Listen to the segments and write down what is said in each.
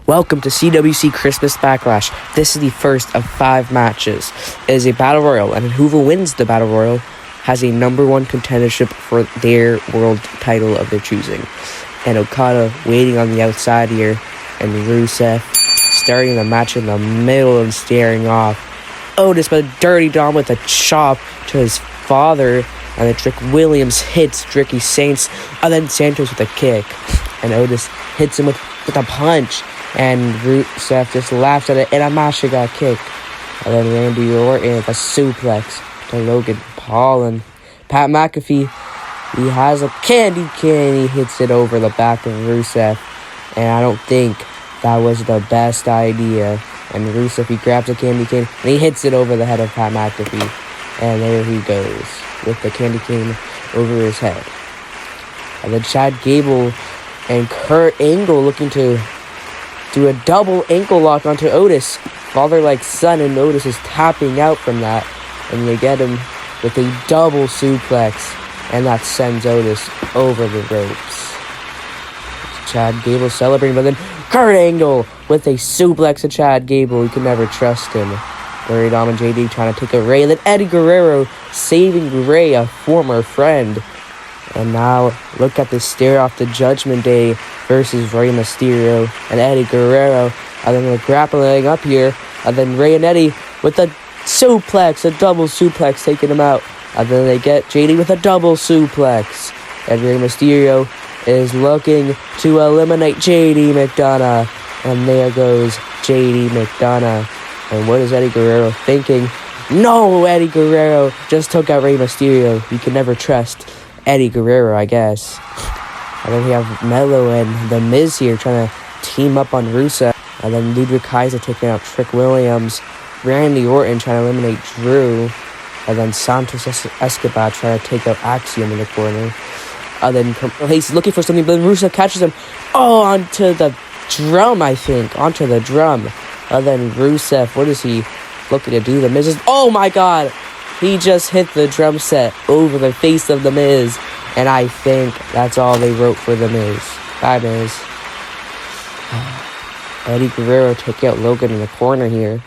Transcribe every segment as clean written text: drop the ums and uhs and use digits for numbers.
Welcome to CWC Christmas Backlash. This is the first of 5 matches. It is a battle royal, and whoever wins the battle royal has a #1 contendership for their world title of their choosing. And Okada waiting on the outside here, and Rusev starting the match in the middle and staring off. Otis with a dirty Dom with a chop to his father, and then Trick Williams hits Ricky Saints, and then Santos with a kick, and Otis hits him with a punch. And Rusev just laughs at it, and Amasha got kicked. And then Randy Orton with a suplex to Logan Paul, and Pat McAfee, he has a candy cane. He hits it over the back of Rusev, and I don't think that was the best idea. And Rusev, he grabs a candy cane, and he hits it over the head of Pat McAfee. And there he goes, with the candy cane over his head. And then Chad Gable and Kurt Angle looking to do a double ankle lock onto Otis. Father like son, and Otis is tapping out from that. And they get him with a double suplex. And that sends Otis over the ropes. Chad Gable celebrating, but then Kurt Angle with a suplex to Chad Gable. You can never trust him. Larry Dom and JD trying to take a Ray. And then Eddie Guerrero saving Ray, a former friend. And now look at the stare off the Judgment Day versus Rey Mysterio and Eddie Guerrero. And then the grappling up here. And then Ray and Eddie with a suplex, a double suplex, taking him out. And then they get JD with a double suplex. And Rey Mysterio is looking to eliminate JD McDonough. And there goes JD McDonough. And what is Eddie Guerrero thinking? No, Eddie Guerrero just took out Rey Mysterio. You can never trust Eddie Guerrero, I guess. And then we have Mello and The Miz here trying to team up on Rusev. And then Ludwig Kaiser taking out Trick Williams. Randy Orton trying to eliminate Drew. And then Santos Escobar trying to take out Axiom in the corner. And then he's looking for something, but then Rusev catches him. Oh, onto the drum, I think. Onto the drum. And then Rusev, what is he looking to do? The Miz is, oh my god! He just hit the drum set over the face of The Miz. And I think that's all they wrote for The Miz. Bye, Miz. Eddie Guerrero taking out Logan in the corner here.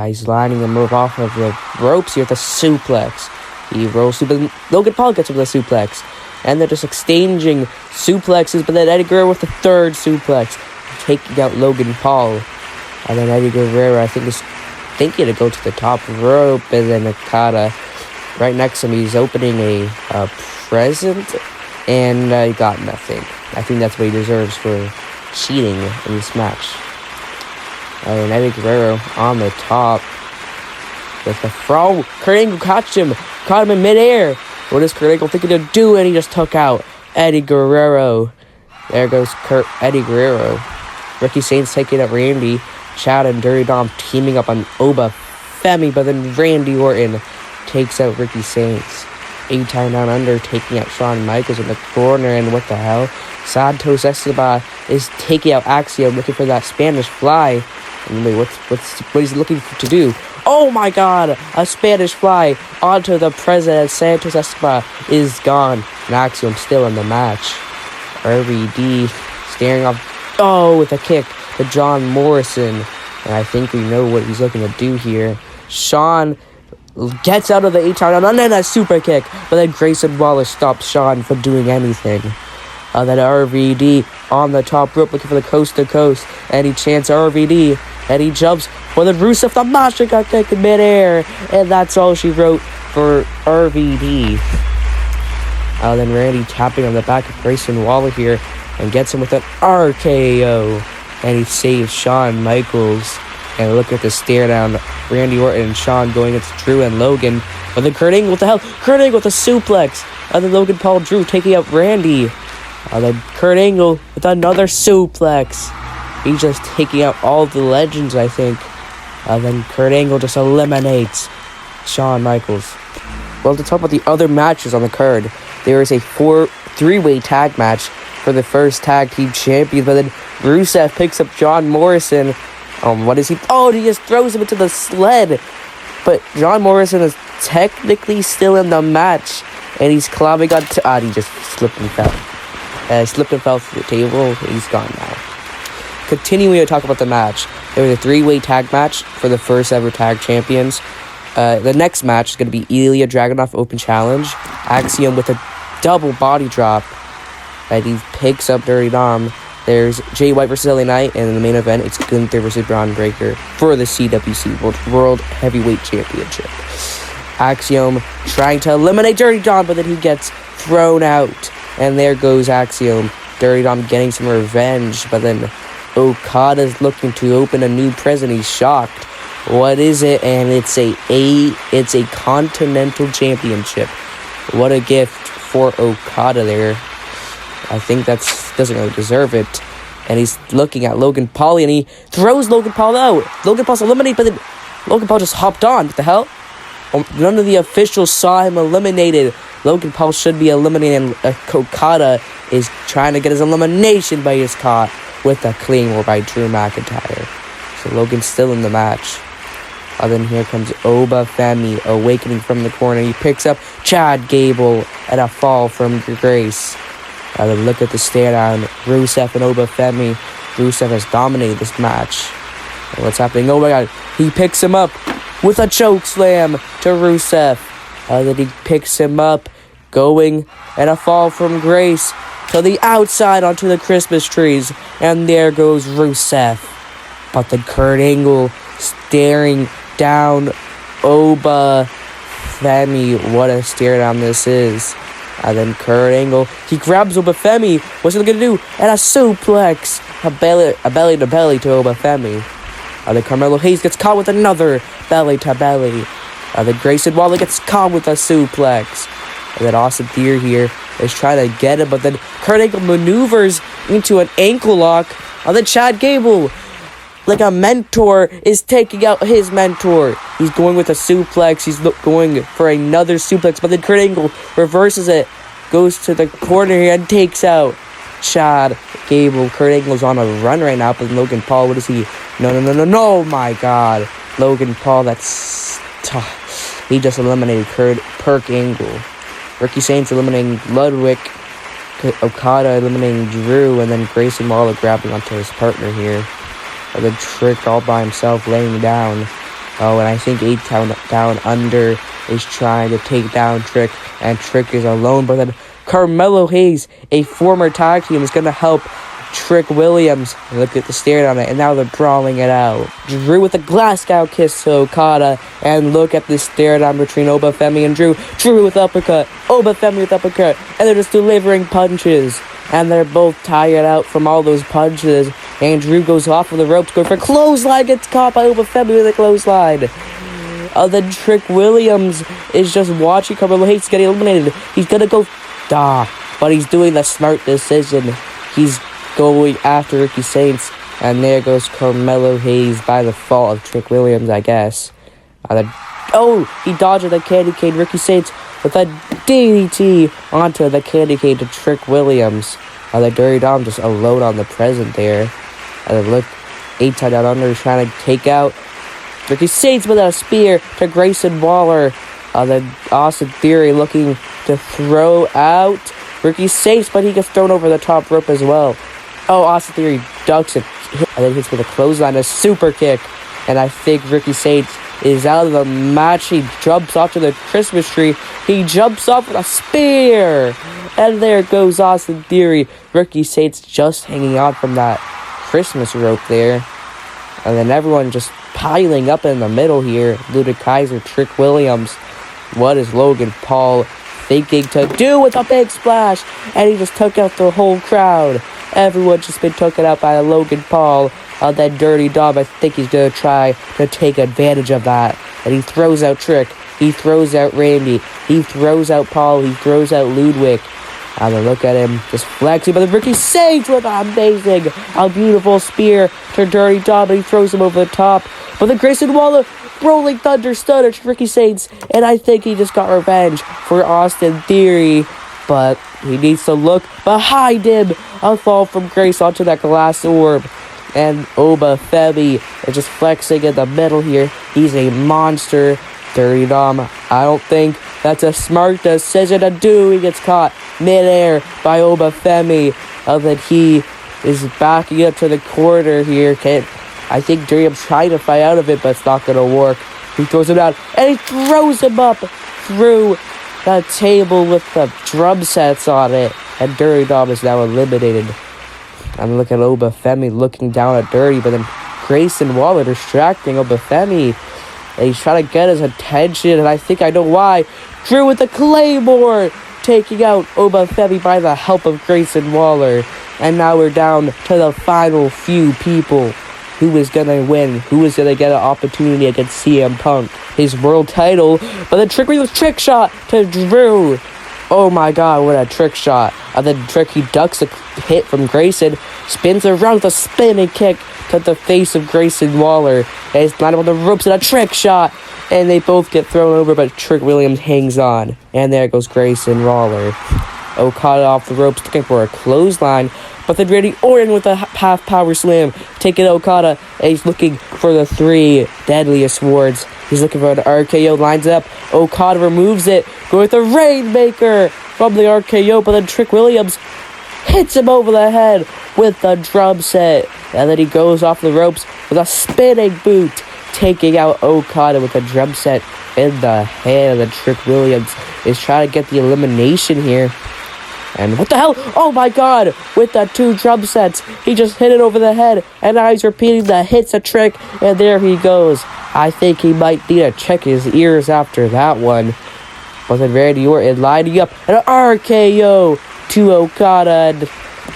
He's lining the move off of the ropes here with a suplex. He rolls through, but Logan Paul gets him with a suplex. And they're just exchanging suplexes, but then Eddie Guerrero with the third suplex, taking out Logan Paul. And then Eddie Guerrero, I think, is thinking to go to the top rope, and then Okada right next to him, he's opening a present, and he got nothing. I think that's what he deserves for cheating in this match. And Eddie Guerrero on the top with the throw. Kurt Angle caught him in midair. What is Kurt Angle thinking to do? And he just took out Eddie Guerrero. There goes Eddie Guerrero. Ricky Saints taking out Randy. Chad and Dirty Dom teaming up on Oba Femi, but then Randy Orton takes out Ricky Saints. 8-time down under, taking out Shawn Michaels in the corner, and what the hell? Santos Escobar is taking out Axiom, looking for that Spanish fly. And wait, what is he looking to do? Oh my god! A Spanish fly onto the president. Santos Escobar is gone. And Axiom still in the match. RVD staring off. Oh, with a kick to John Morrison. And I think we know what he's looking to do here. Shawn gets out of the 8-time and then a super kick. But then Grayson Waller stops Shawn from doing anything. Then RVD on the top rope looking for the coast to coast. And he chants RVD. And he jumps. But then Rusev, the Masha got kicked in midair. And that's all she wrote for RVD. Then Randy tapping on the back of Grayson Waller here. And gets him with an RKO. And he saves Shawn Michaels. And look at the stare down. Randy Orton and Shawn going against Drew and Logan. But then Kurt Angle, what the hell? Kurt Angle with a suplex. And then Logan Paul Drew taking out Randy. And then Kurt Angle with another suplex. He's just taking out all the legends, I think. And then Kurt Angle just eliminates Shawn Michaels. Well, to talk about the other matches on the card, there is a 3-way tag match for the first tag team champions, but then Rusev picks up John Morrison. What is he? Oh, he just throws him into the sled. But John Morrison is technically still in the match, and he's climbing on. He just slipped and fell. Slipped and fell through the table. He's gone now. continuing to talk about the match, there was a 3-way tag match for the first ever tag champions. The next match is going to be Ilya Dragunov Open Challenge. Axiom with a double body drop. And he picks up Dirty Dom. There's Jay White versus LA Knight, and in the main event, it's Gunther versus Braun Breaker for the CWC World Heavyweight Championship. Axiom trying to eliminate Dirty Dom, but then he gets thrown out. And there goes Axiom. Dirty Dom getting some revenge, but then Okada's looking to open a new present. He's shocked. What is it? And it's a Continental Championship. What a gift for Okada there. I think doesn't really deserve it. And he's looking at Logan Paul, and he throws Logan Paul out. Logan Paul's eliminated, but then Logan Paul just hopped on. What the hell? None of the officials saw him eliminated. Logan Paul should be eliminated, and Okada is trying to get his elimination, but he's caught with a Claymore by Drew McIntyre. So Logan's still in the match. Then here comes Oba Femi awakening from the corner. He picks up Chad Gable at a fall from Grace. Then look at the stare down. Rusev and Oba Femi. Rusev has dominated this match. And what's happening? Oh my god. He picks him up with a choke slam to Rusev. Then he picks him up, going and a fall from Grace to the outside onto the Christmas trees. And there goes Rusev. But then Kurt Angle staring down Oba Femi. What a stare down this is. And then Kurt Angle, he grabs Oba Femi. What's he going to do? And a suplex. A belly to belly to Oba Femi. Then Carmelo Hayes gets caught with another belly to belly. Then Grayson Waller gets caught with a suplex. And then Austin Theory here is trying to get him, but then Kurt Angle maneuvers into an ankle lock. And then Chad Gable, like a mentor, is taking out his mentor. He's going with a suplex. He's going for another suplex, but then Kurt Angle reverses it, goes to the corner here and takes out Chad Gable. Kurt Angle's on a run right now, but Logan Paul, what is he? No, my God. Logan Paul, that's tough. He just eliminated Kurt Angle. Ricky Saints eliminating Ludwig. Okada eliminating Drew, and then Grayson Waller grabbing onto his partner here. The Trick all by himself laying down. And I think 8 down under is trying to take down Trick, and Trick is alone. But then Carmelo Hayes, a former tag team, is going to help Trick Williams. Look at the stare on it, and now they're brawling it out. Drew with a Glasgow kiss to Okada, and look at this stare down between Oba Femi and Drew. Drew with uppercut, Oba Femi with uppercut, and they're just delivering punches. And they're both tired out from all those punches. And Drew goes off of the ropes, going for a clothesline, gets caught by Oba Femi with a clothesline. Then Trick Williams is just watching Carmelo Hayes get eliminated. He's gonna go, but he's doing the smart decision. He's going after Ricky Saints, and there goes Carmelo Hayes by the fault of Trick Williams, I guess. He dodged the candy cane. Ricky Saints with a DDT onto the candy cane to Trick Williams. The Dirty Dom just alone on the present there. And look, 8 down under trying to take out Ricky Saints with a spear to Grayson Waller. Then Austin Theory looking to throw out Ricky Saints, but he gets thrown over the top rope as well. Austin Theory ducks it, and then hits with a clothesline, a super kick. And I think Ricky Saints is out of the match. He jumps off to the Christmas tree. He jumps off with a spear. And there goes Austin Theory. Ricky Saints just hanging on from that Christmas rope there. And then everyone just piling up in the middle here. Luda Kaiser, Trick Williams. What is Logan Paul thinking to do with a big splash? And he just took out the whole crowd. Everyone just been taken out by Logan Paul. That Dirty Dom, I think he's going to try to take advantage of that. And he throws out Trick. He throws out Randy. He throws out Paul. He throws out Ludwig. And then look at him just flexing. But Ricky Saints with a beautiful spear to Dirty Dom. And he throws him over the top. But then Grayson Waller, rolling thunder stunner to Ricky Saints. And I think he just got revenge for Austin Theory. But he needs to look behind him. A fall from Grace onto that glass orb. And Oba Femi is just flexing in the middle here. He's a monster. Dirty Dom, I don't think that's a smart decision to do. He gets caught midair by Oba Femi. Then he is backing up to the corner here. I think Dream's trying to fight out of it, but it's not going to work. He throws him down, and he throws him up through the table with the drum sets on it. And Dirty Dom is now eliminated. And look at Obafemi looking down at Dirty, but then Grayson Waller distracting Obafemi. And he's trying to get his attention, and I think I know why. Drew with the Claymore, taking out Obafemi by the help of Grayson Waller. And now we're down to the final few people. Who is going to win? Who is going to get an opportunity against CM Punk? His world title. But then Trick with a trick shot to Drew. Oh my god, what a trick shot. And then Trick, he ducks a hit from Grayson. Spins around with a spinning kick to the face of Grayson Waller. And he's landed on the ropes and a trick shot. And they both get thrown over, but Trick Williams hangs on. And there goes Grayson Waller. Okada off the ropes, looking for a clothesline. But then Randy Orton with a half power slam, taking Okada, and he's looking for the 3 deadliest swords. He's looking for an RKO, lines up. Okada removes it, going with the Rainmaker from the RKO, but then Trick Williams hits him over the head with the drum set. And then he goes off the ropes with a spinning boot, taking out Okada with a drum set in the hand. And then Trick Williams is trying to get the elimination here. And what the hell? Oh my god! With the 2 drum sets, he just hit it over the head. And now he's repeating the hits of Trick. And there he goes. I think he might need to check his ears after that one. But then Randy Orton lining up. And an RKO to Okada. And,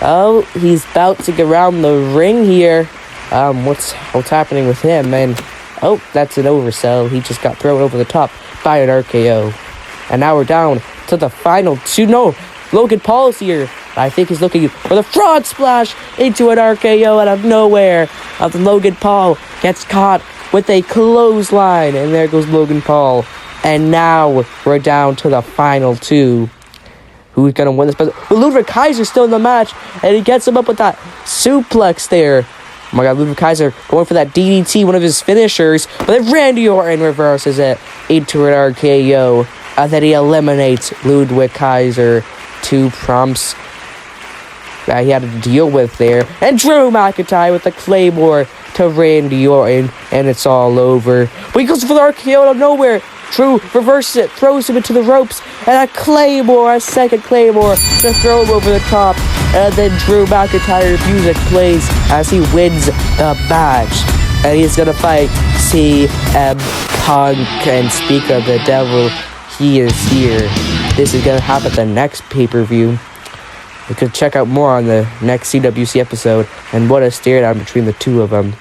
oh, he's bouncing around the ring here. What's happening with him? And, oh, that's an oversell. He just got thrown over the top by an RKO. And now we're down to the final 2. No! Logan Paul's here. I think he's looking for the frog splash into an RKO out of nowhere. Logan Paul gets caught with a clothesline. And there goes Logan Paul. And now we're down to the final 2. Who's going to win this? But Ludwig Kaiser's still in the match. And he gets him up with that suplex there. Oh my god, Ludwig Kaiser going for that DDT, one of his finishers. But then Randy Orton reverses it into an RKO. And then he eliminates Ludwig Kaiser. 2 prompts that he had to deal with there. And Drew McIntyre with the Claymore to Randy Orton. And it's all over. But he goes for the RKO out of nowhere. Drew reverses it, throws him into the ropes. And a Claymore, a second Claymore to throw him over the top. And then Drew McIntyre's music plays as he wins the match. And he's going to fight CM Punk. And speak of the devil, he is here. This is going to happen at the next pay-per-view. You could check out more on the next CWC episode and what a stare down between the 2 of them.